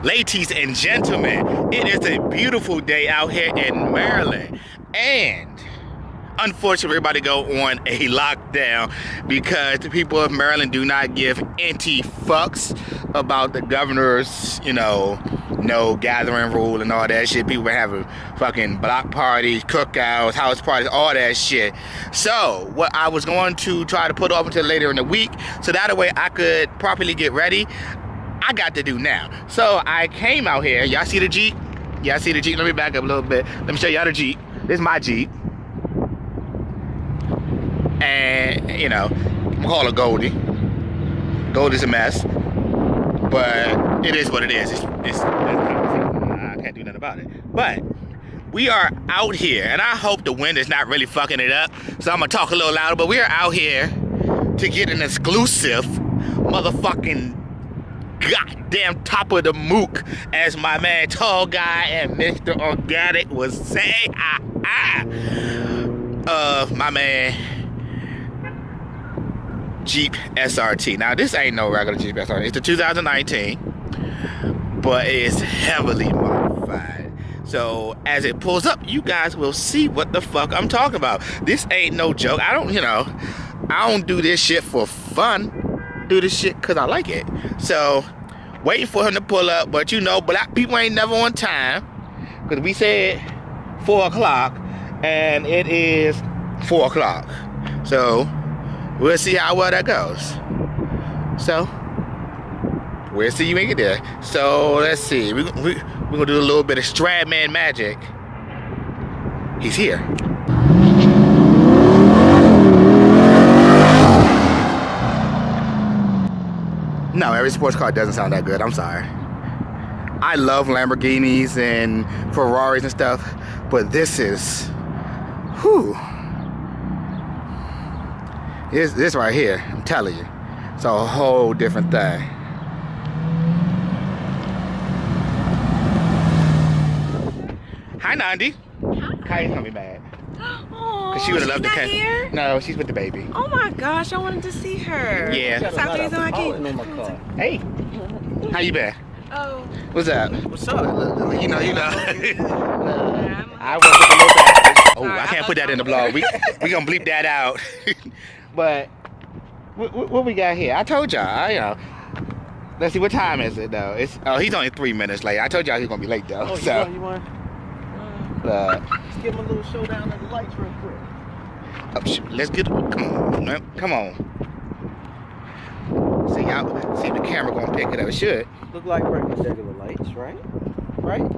Ladies and gentlemen, it is a beautiful day out here in Maryland, and unfortunately everybody go on a lockdown because the people of Maryland do not give any fucks about the governor's, no gathering rule and all that shit. People been having fucking block parties, cookouts, house parties, all that shit. So what I was going to try to put off until later in the week, so that way I could properly get ready, I got to do now. So I came out here. Y'all see the Jeep? Y'all see the Jeep? Let me back up a little bit. Let me show y'all the Jeep. This is my Jeep. And, I'm call it Goldie. Goldie's a mess. But it is what it is. I can't do nothing about it. But we are out here, and I hope the wind is not really fucking it up. So I'm going to talk a little louder. But we are out here to get an exclusive motherfucking goddamn top of the mook, as my man Tall Guy and Mr. Organic was saying. My man Jeep SRT. Now this ain't no regular Jeep SRT. It's the 2019, but it's heavily modified. So as it pulls up, you guys will see what the fuck I'm talking about. This ain't no joke. I don't do this shit for fun. Do this shit because I like it. So waiting for him to pull up, but black people ain't never on time, because we said 4 o'clock and it is 4 o'clock. So we'll see how well that goes. So we'll see you when you get there. So let's see, we're gonna do a little bit of Stradman magic. He's here. No, every sports car doesn't sound that good. I'm sorry. I love Lamborghinis and Ferraris and stuff, but this is, this right here, I'm telling you, it's a whole different thing. Hi, Nandi. Hi. Kai's gonna be mad. Oh, Cause she would have loved to not here? No, she's with the baby. Oh my gosh, I wanted to see her. Yeah. That's after he's on Hey, how you been? Oh. What's up? What's up? I was a little bastard. Oh, I can't put that in the blog. We gonna bleep that out. But what we got here? I told y'all. Let's see, what time is it though? He's only 3 minutes late. I told y'all he's gonna be late though. Oh, so you want? Let's give him a little showdown at the lights real quick. Let's get. Come on. See if the camera gonna pick it up. It should. Look like regular lights, right? Right?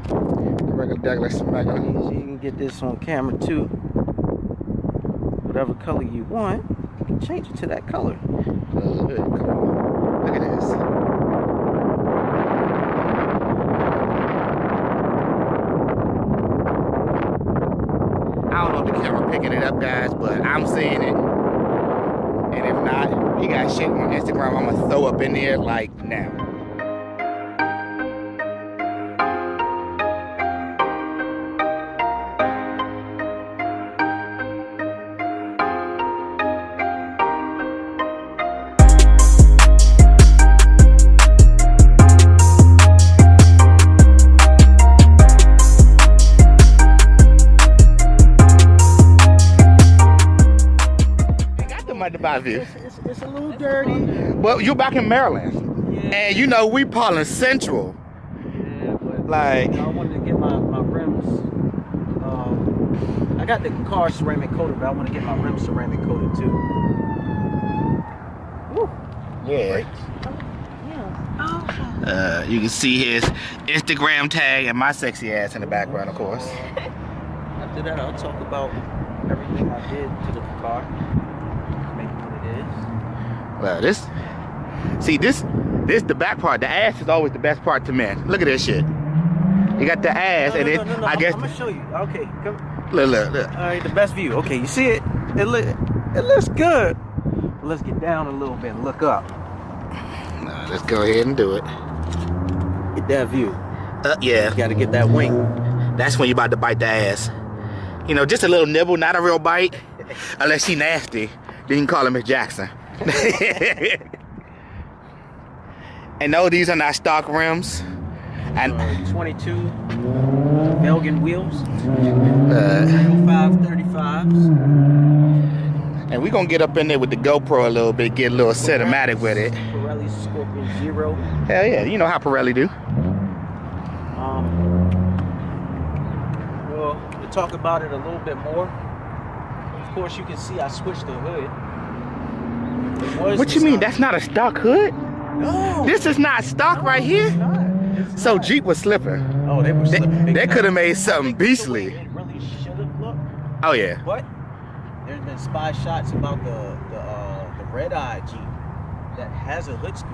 Regular. So you can get this on camera too. Whatever color you want, you can change it to that color. Come on. Look at this. I don't know if the camera picking it up, guys, but I'm seeing it. And if not, he got shit on Instagram I'm gonna throw up in there like now. It's a little dirty. Well, you're back in Maryland, yeah. And we Parlin Central. Yeah, but like, I wanted to get my rims. I got the car ceramic coated, but I want to get my rims ceramic coated too. Woo. Yeah. You can see his Instagram tag and my sexy ass in the background, of course. After that, I'll talk about everything I did to the car. Well, this the back part. The ass is always the best part to men. Look at this shit. You got the ass, no, and no, I guess. I'm gonna show you. Okay, come. Look. All right, the best view. Okay, you see it? It looks good. Let's get down a little bit and look up. Nah, let's go ahead and do it. Get that view. Yeah. You gotta get that wing. That's when you about to bite the ass. Just a little nibble, not a real bite. Unless she nasty, then you can call her Miss Jackson. And no, these are not stock rims. And 22 Belgian wheels, 535s. And we're gonna get up in there with the GoPro a little bit, get a little cinematic with it. Pirelli Scorpion Zero. Hell yeah, you know how Pirelli do. Well, to talk about it a little bit more, of course you can see I switched the hood. What you mean? That's not a stock hood? No. This is not stock right here? It's not. It's So not. Jeep was slipping. Oh, they were slipping. big They time. could have made I something think that's the way beastly. It really should have looked. Oh yeah. But there's been spy shots about the red eye Jeep that has a hood scoop.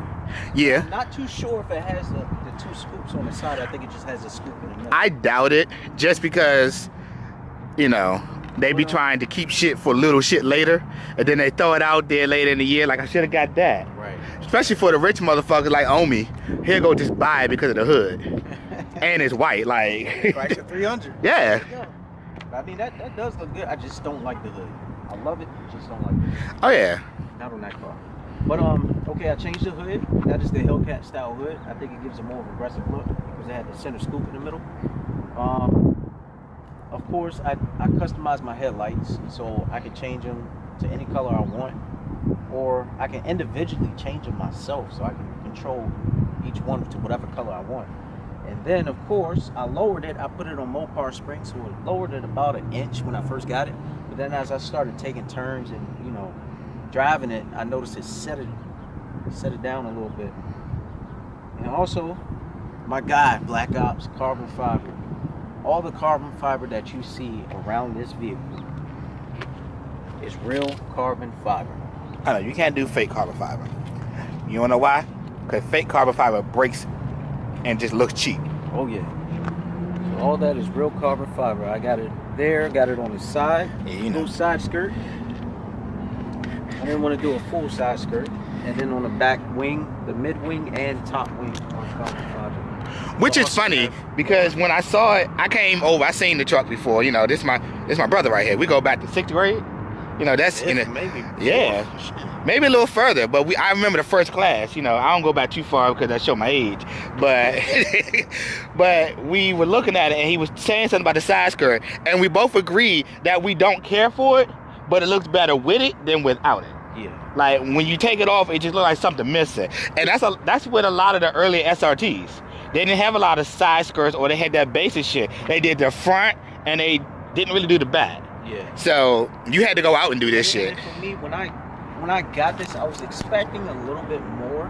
Yeah. I'm not too sure if it has the two scoops on the side. I think it just has a scoop in the middle. I doubt it, just because, you know, they be trying to keep shit for little shit later, and then they throw it out there later in the year. Like, I should have got that. Right. Especially for the rich motherfuckers like Omi. Here go just buy it because of the hood. And it's white, like. Price of 300. Yeah. I mean, that does look good. I just don't like the hood. I love it, just don't like it. Oh yeah. Not on that car. But okay, I changed the hood. That is the Hellcat style hood. I think it gives a more aggressive look because it had the center scoop in the middle. Of course, I customized my headlights so I can change them to any color I want, or I can individually change them myself so I can control each one to whatever color I want. And then, of course, I lowered it. I put it on Mopar springs, so it lowered it about an inch when I first got it. But then as I started taking turns and, you know, driving it, I noticed it set it down a little bit. And also, my guy, Black Ops carbon fiber. All the carbon fiber that you see around this vehicle is real carbon fiber. I know, you can't do fake carbon fiber. You wanna know why? Because fake carbon fiber breaks and just looks cheap. Oh yeah. So all that is real carbon fiber. I got it there, got it on the side. Yeah, you know. Full side skirt. I didn't want to do a full side skirt. And then on the back wing, the mid wing and top wing on carbon fiber. Which is funny because when I saw it, I came over. I seen the truck before. You know, this my brother right here. We go back to 6th grade. You know, that's in it. Maybe. Yeah, maybe a little further. But I remember the first class. You know, I don't go back too far because I show my age. But but we were looking at it, and he was saying something about the side skirt, and we both agreed that we don't care for it, but it looks better with it than without it. Yeah. Like when you take it off, it just looks like something missing, and that's with a lot of the early SRTs. They didn't have a lot of side skirts, or they had that basic shit. They did the front, and they didn't really do the back. Yeah. So you had to go out and do this shit. And for me, when I got this, I was expecting a little bit more,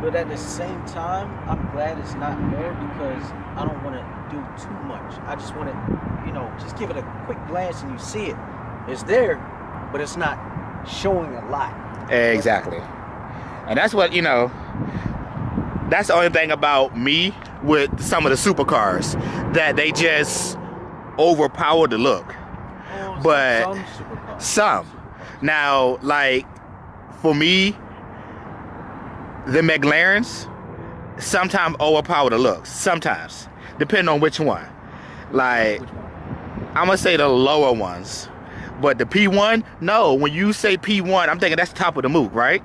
but at the same time, I'm glad it's not more because I don't want to do too much. I just want to, you know, just give it a quick glance and you see it. It's there, but it's not showing a lot. Exactly. And that's what, you know, that's the only thing about me with some of the supercars, that they just overpower the look. But some supercars. some. Now, like, for me, the McLarens sometimes overpower the looks. Sometimes. Depending on which one. Like, Which one? I'm going to say the lower ones. But the P1, no. When you say P1, I'm thinking that's the top of the Mook, right?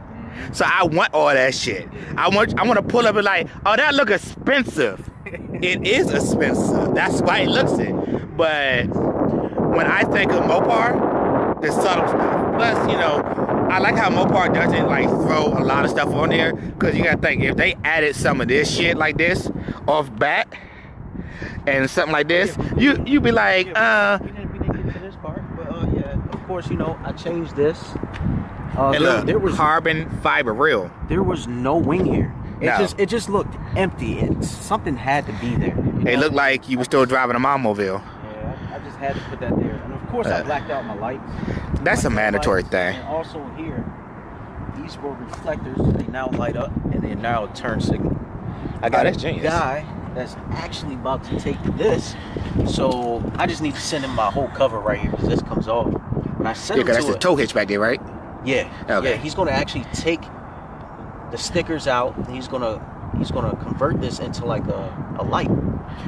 So I want all that shit. I want to pull up and like, oh, that look expensive. It is expensive. That's why it looks it. But when I think of Mopar, the subtle stuff. Plus, you know, I like how Mopar doesn't like throw a lot of stuff on there, because you gotta think, if they added some of this shit like this off bat and something like this, you be like, We didn't get to this part, but yeah, of course, you know, I changed this. and look, there was carbon fiber real. there was no wing here. No. It just looked empty. Something had to be there. It looked like you were still driving a Automobile. Yeah, I just had to put that there. And of course, I blacked out my lights. That's My a mandatory headlights. thing. And also here, these were reflectors. They now light up and they now turn signal. I got that's a genius. guy that's actually about to take this, so I just need to send him my whole cover right here because this comes off. When I send Yeah, him because that's to the tow hitch back there, right? yeah, Okay. yeah, he's gonna actually take the stickers out and he's gonna convert this into like a light.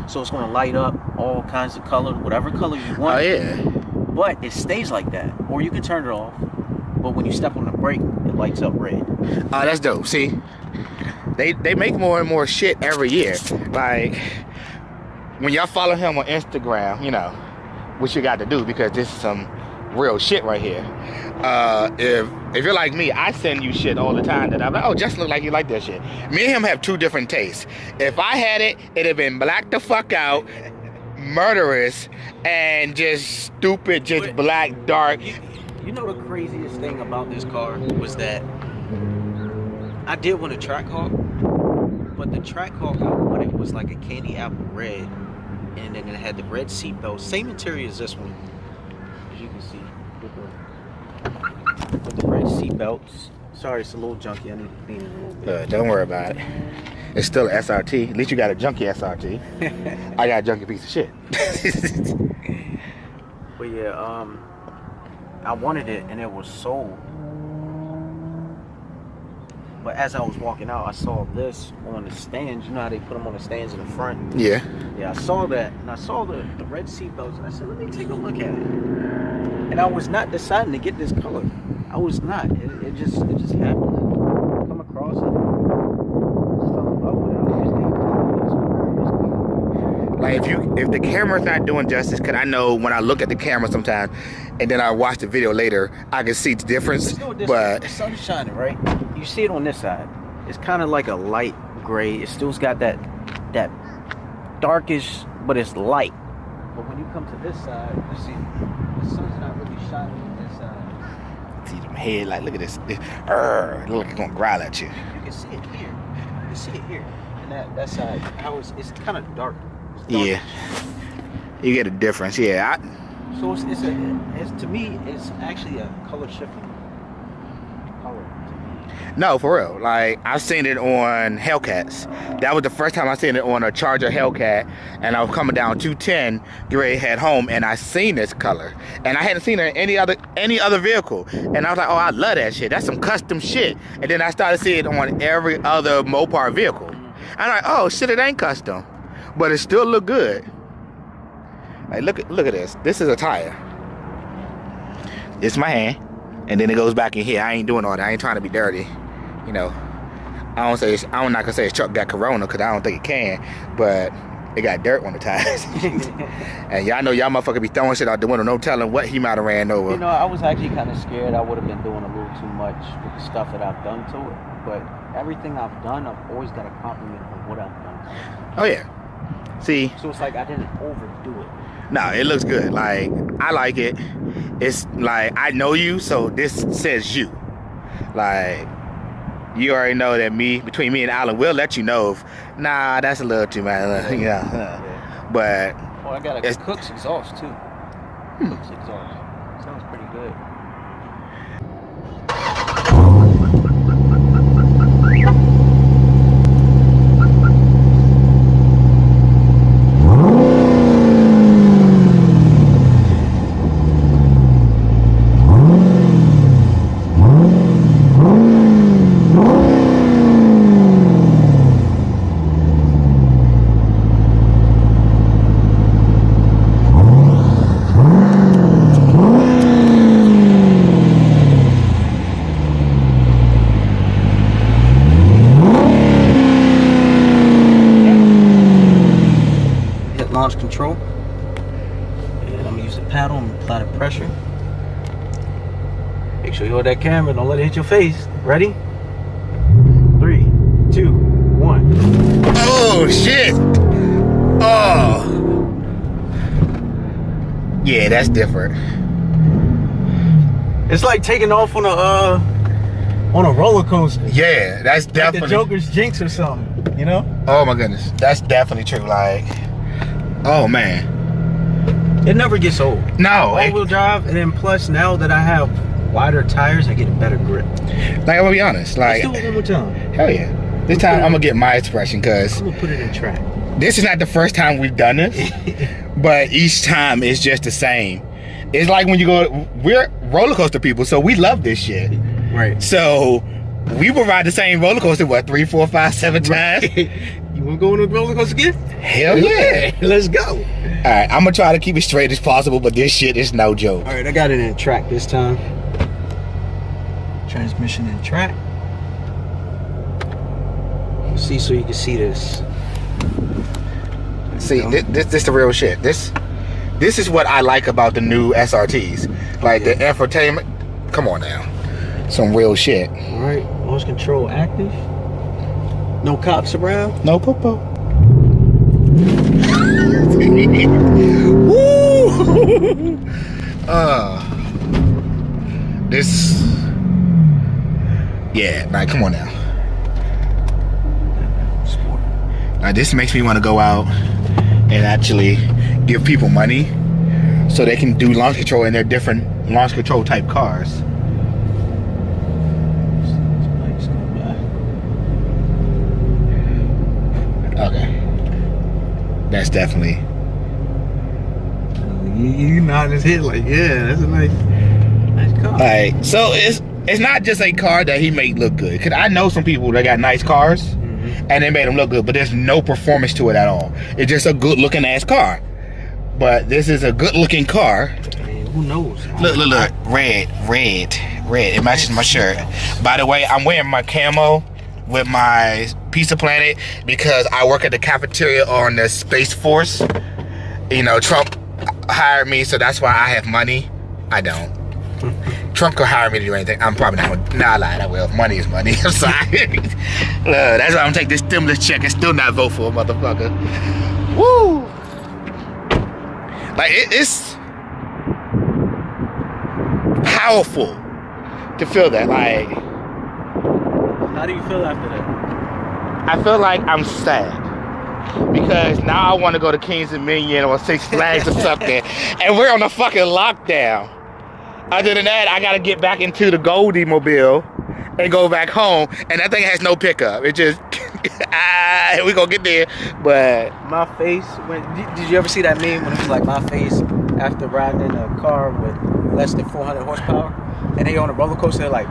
So it's gonna light up all kinds of colors, whatever color you want. Oh yeah. But it stays like that. Or you can turn it off. But when you step on the brake, it lights up red. Oh, that's dope. See, they make more and more shit every year. Like when y'all follow him on Instagram, you know what you got to do, because this is some real shit right here. If you're like me, I send you shit all the time that I'm like, oh, just look like you like that shit. Me and him have two different tastes. If I had it, it'd have been black the fuck out, murderous, and just stupid, just black, dark. You know the craziest thing about this car was that I did want a Trackhawk, but the Trackhawk I wanted was like a candy apple red, and then it had the red seat belts, same interior as this one, as you can see, with the red seat belts. Sorry, it's a little junky. I need to clean it a little bit. Don't worry about it. It's still an SRT. At least you got a junky SRT. I got a junky piece of shit. But yeah, I wanted it and it was sold. But as I was walking out, I saw this on the stands. You know how they put them on the stands in the front? Yeah. Yeah, I saw that, and I saw the red seat belts, and I said, let me take a look at it. And I was not deciding to get this color. I was not. It just happened to come across it. I just fell in love with it. Like if the camera's not doing justice, cause I know when I look at the camera sometimes, and then I watch the video later, I can see the difference. But the sun's shining, right? You see it on this side. It's kind of like a light gray. It still's got that darkish, but it's light. But when you come to this side, you see the sun's not really shining on this side. see them headlights. Look at this. Look like it's gonna growl at you. You can see it here. You can see it here. And that side, how it's kind of dark. Yeah, you get a difference. Yeah. So it's to me, it's actually a color shifting color to me. No, for real. Like I've seen it on Hellcats. That was the first time I seen it on a Charger Hellcat, and I was coming down 210, get ready to head home, and I seen this color, and I hadn't seen it in any other vehicle, and I was like, oh, I love that shit. That's some custom shit. And then I started seeing it on every other Mopar vehicle. I'm like, oh shit, it ain't custom, but it still look good. Like look at this. This is a tire. It's my hand, and then it goes back in here. I ain't doing all that. I ain't trying to be dirty. You know, I'm not gonna say his truck got Corona, because I don't think it can, but it got dirt on the tires. And y'all know y'all motherfucker be throwing shit out the window, no telling what he might have ran over. You know, I was actually kind of scared I would have been doing a little too much with the stuff that I've done to it, but everything I've done, I've always got a compliment for what I've done to it. Oh yeah. See, so it's like I didn't overdo it. No, it looks good. Like, I like it. It's like, I know you, so this says you. Like, you already know that between me and Alan, we'll let you know if, nah, that's a little too much. Yeah. But. Oh, I got a Cook's exhaust too. Cook's exhaust. Sounds pretty good. Launch control, and I'm gonna use the paddle and apply the pressure. Make sure you hold that camera, don't let it hit your face. Ready? 3, 2, 1. Oh shit! Oh, yeah, that's different. It's like taking off on a roller coaster. Yeah, that's definitely like the Joker's jinx or something. You know? Oh my goodness, that's definitely true. Like. Oh man, it never gets old. No, all-wheel drive, and then plus now that I have wider tires, I get a better grip. Like I'm gonna be honest, like let's do it one more time. Hell yeah! This time I'm gonna get my expression, cause I'm gonna put it in track. This is not the first time we've done this, but each time it's just the same. It's like when you go, we're roller coaster people, so we love this shit. Right. So we will ride the same roller coaster, what, 3, 4, 5, 7 times? You wanna go on a roller coaster again? Hell yeah. Let's go. Alright, I'm gonna try to keep it straight as possible, but this shit is no joke. Alright, I got it in track this time. Transmission in track. See, so you can see this. See, this the real shit. This is what I like about the new SRTs. Like the infotainment. Come on now. Some real shit. All right, launch control active. No cops around. No popo. Woo! This. Yeah, like come on now. Like this makes me want to go out and actually give people money so they can do launch control in their different launch control type cars. Okay, that's definitely. You nodding his head like, yeah, that's a nice car. Like, so it's not just a car that he made look good. Cause I know some people that got nice cars, and they made them look good, but there's no performance to it at all. It's just a good looking ass car. But this is a good looking car. Man, who knows? Look, red. It matches my shirt. By the way, I'm wearing my camo with my Pizza Planet because I work at the cafeteria on the Space Force. You know, Trump hired me, so that's why I have money. I don't. Trump could hire me to do anything. I'm probably not. Nah, I lied. I will. Money is money. I'm sorry. That's why I'm gonna take this stimulus check and still not vote for a motherfucker. Woo! Like it's powerful to feel that. Like, how do you feel after that? I feel like I'm sad because now I want to go to Kings Dominion or Six Flags or something, and we're on a fucking lockdown. Other than that, I gotta get back into the Goldie Mobile and go back home, and that thing has no pickup. It just we gonna get there, but my face. Did you ever see that meme when it was like my face after riding in a car with less than 400 horsepower, and they on a roller coaster like.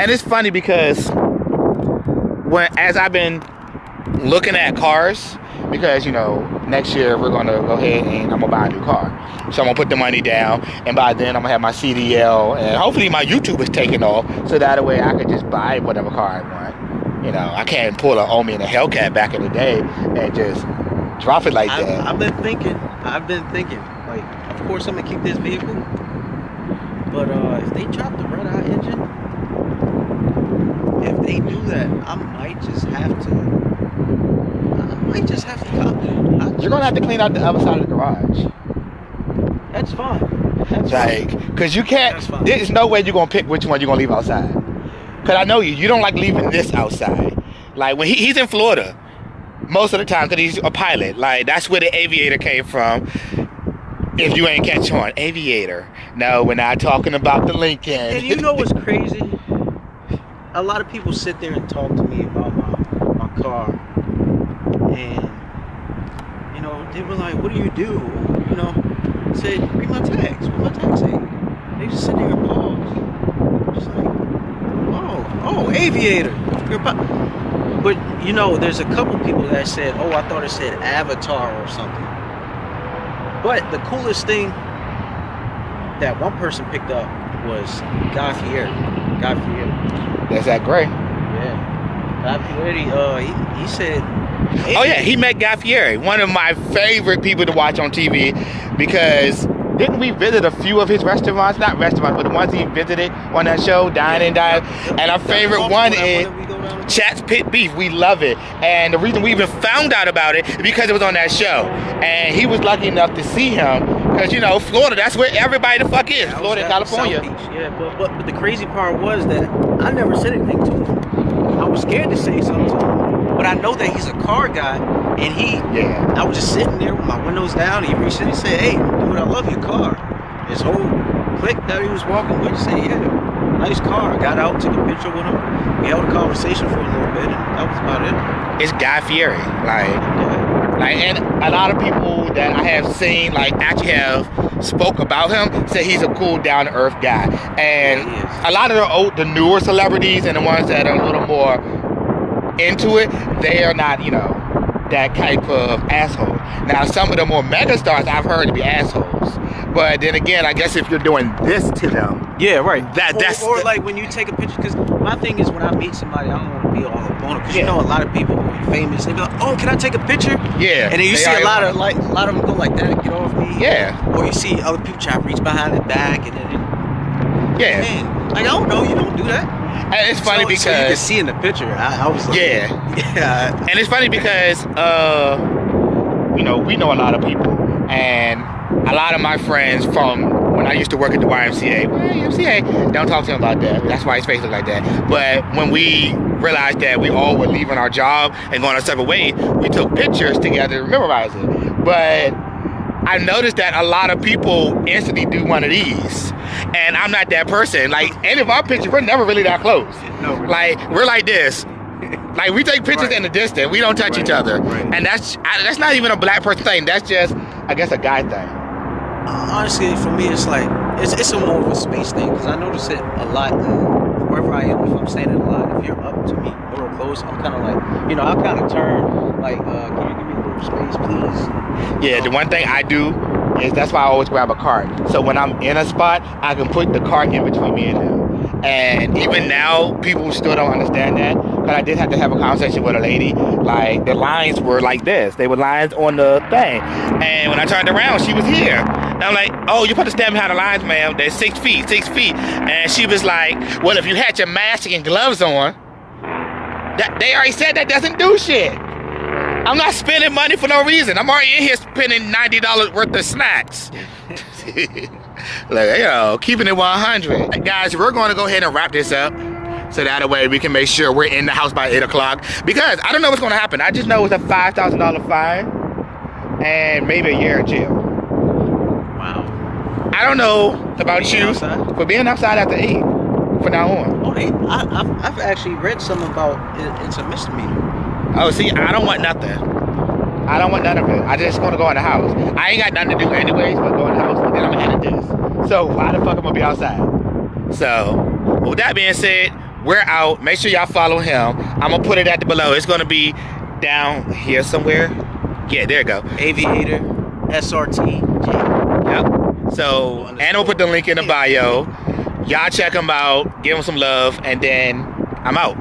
and it's funny because as I've been looking at cars, because you know next year we're gonna go ahead and I'm gonna buy a new car, so I'm gonna put the money down, and by then I'm gonna have my CDL, and hopefully my YouTube is taking off, so that way I could just buy whatever car I want. You know, I can't pull an Omi and a Hellcat back in the day and just drop it like that. I've been thinking, like, of course I'm gonna keep this vehicle, but if they drop the red eye engine, if they do that, I might just have to cop it. You're gonna have to clean out the other side of the garage. That's fine. Cause you can't. There's no way you're gonna pick which one you're gonna leave outside. Cause I know you don't like leaving this outside. Like when he's in Florida, most of the time, cause he's a pilot. Like that's where the Aviator came from. If you ain't catch on, Aviator. No, we're not talking about the Lincoln. And you know what's crazy? a lot of people sit there and talk to me about my car, and you know, they were like, "What do you do?" You know, I said, "Read my tags. What my tags say?" They just sit there and pause, just like, "Oh, aviator." But you know, there's a couple people that said, "Oh, I thought it said Avatar or something." But the coolest thing that one person picked up was Guy Fieri. That's that gray. Yeah. Guy Fieri, he said... Oh yeah, he met Guy Fieri, one of my favorite people to watch on TV, because didn't we visit a few of his restaurants? Not restaurants, but the ones he visited on that show, Dine and Dine. And our favorite one is Chat's Pit Beef. We love it. And the reason we even found out about it is because it was on that show. And he was lucky enough to see him, because, you know, Florida, that's where everybody the fuck is. Florida and California. Yeah, but the crazy part was that I never said anything to him. I was scared to say something to him. But I know that he's a car guy, and I was just sitting there with my windows down, and he reached in and said, "Hey, dude, I love your car." His whole clique that he was walking with said, "Yeah, nice car." I got out, took a picture with him. We held a conversation for a little bit, and that was about it. It's Guy Fieri, and a lot of people that I have seen, actually have spoke about him, say he's a cool, down-to-earth guy. And a lot of the newer celebrities and the ones that are a little more into it, they are not, you know, that type of asshole. Now, some of the more mega stars I've heard to be assholes, but then again, I guess if you're doing this to them, yeah, right. That's like when you take a picture. Because my thing is, when I meet somebody, I don't want to be all up on them. Because you know, a lot of people who are famous, they be like, "Oh, can I take a picture?" Yeah. And then you see a lot of them go like that, get off me. Yeah. Or you see other people try to reach behind their back, and then man, like, I don't know, you don't do that. And it's funny because so you can see in the picture. I was like, yeah. And it's funny because you know, we know a lot of people, and a lot of my friends from when I used to work at the YMCA. Well, YMCA, don't talk to him about that. That's why his face look like that. But when we realized that we all were leaving our job and going our separate ways, we took pictures together to memorize it. But I noticed that a lot of people instantly do one of these, and I'm not that person. Like, any of our pictures, we're never really that close. No, like, we're like this. Like, we take pictures in the distance. We don't touch each other. And that's not even a black person thing. That's just, I guess, a guy thing. Honestly, for me, it's like, it's a more of a space thing, because I notice it a lot wherever I am. If I'm standing a lot, if you're up to me real close, I'm kind of like, you know, I'll kind of turn, like, can you give me a little space, please? Yeah, the one thing I do is, that's why I always grab a cart. So when I'm in a spot, I can put the cart in between me and him. And even now, people still don't understand that. But I did have to have a conversation with a lady. Like, the lines were like this. They were lines on the thing. And when I turned around, she was here. And I'm like, "Oh, you put to stand behind the lines, ma'am. They're 6 feet. And she was like, "Well, if you had your mask and gloves on, they already said that doesn't do shit. I'm not spending money for no reason. I'm already in here spending $90 worth of snacks." Like, you know, keeping it 100. Guys, we're going to go ahead and wrap this up, so that way we can make sure we're in the house by 8 o'clock. Because I don't know what's going to happen. I just know it's a $5,000 fine and maybe a year in jail. Wow. I don't know about you for being outside after 8 from now on. Oh, I've actually read something about it's a misdemeanor. Oh, see, I don't want nothing. I don't want none of it. I just gonna go in the house. I ain't got nothing to do anyways but go in the house, and then I'm gonna edit this. So why the fuck am I gonna be outside? So with that being said, we're out. Make sure y'all follow him. I'm gonna put it at the below. It's gonna be down here somewhere. Yeah, there you go. Aviator SRT. Yep. So, and we'll put the link in the bio. Y'all check him out, give him some love, and then I'm out.